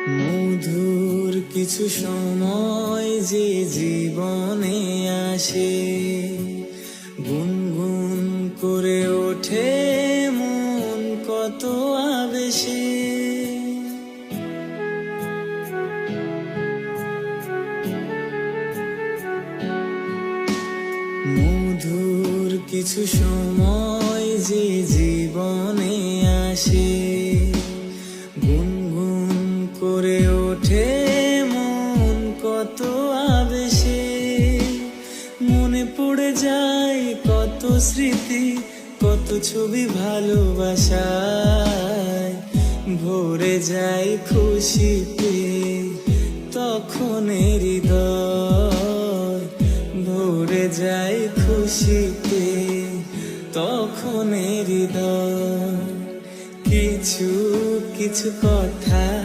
মধুর কিছু সময় যে জীবনে আসে, গুনগুন করে ওঠে মন কত আবেশে। মধুর কিছু সময় যে জীবনে আসে, গুনগুন করে ওঠে মন কত আবেশে। মনে পড়ে যায় কত স্মৃতি, কত ছবি ভালোবাসায়, ভরে যায় খুশিতে তখন হৃদয়, ভরে যায় খুশিতে তখন হৃদয়। কিছু কিছু কথা